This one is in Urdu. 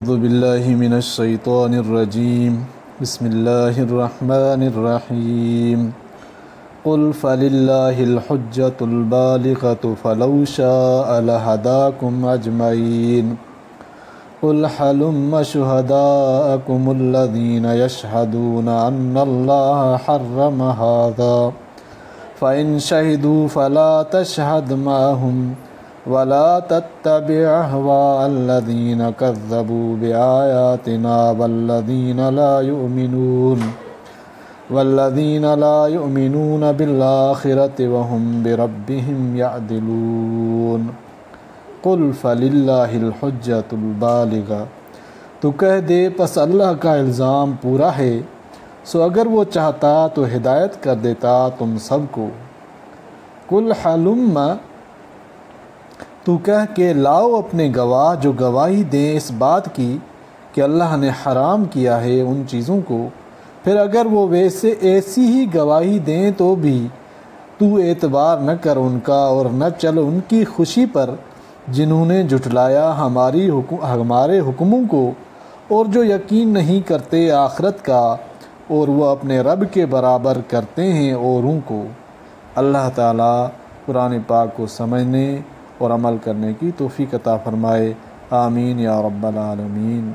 أعوذ بالله من الشيطان الرجيم بسم الله الرحمن الرحيم قل فلله الحجة البالغة فلو شاء لهداكم أجمعين قل هلم شهداءكم الذين يشهدون أن الله حرم هذا فإن شهدوا فلا تشهد معهم ولا تتبع أهواء الذين كذبوا بآياتنا والذين لا يؤمنون بالآخرة وهم بربهم يعدلون قل فللہ الحجۃ البالغہ، تو کہہ دے پس اللہ کا الزام پورا ہے، سو اگر وہ چاہتا تو ہدایت کر دیتا تم سب کو۔ قل ہلم، تو کہہ کے لاؤ اپنے گواہ جو گواہی دیں اس بات کی کہ اللہ نے حرام کیا ہے ان چیزوں کو، پھر اگر وہ ایسی ہی گواہی دیں تو بھی تو اعتبار نہ کر ان کا اور نہ چل ان کی خوشی پر جنہوں نے جھٹلایا ہمارے حکموں کو اور جو یقین نہیں کرتے آخرت کا اور وہ اپنے رب کے برابر کرتے ہیں اوروں کو۔ اللہ تعالیٰ قرآن پاک کو سمجھنے اور عمل کرنے کی توفیق عطا فرمائے، آمین یا رب العالمین۔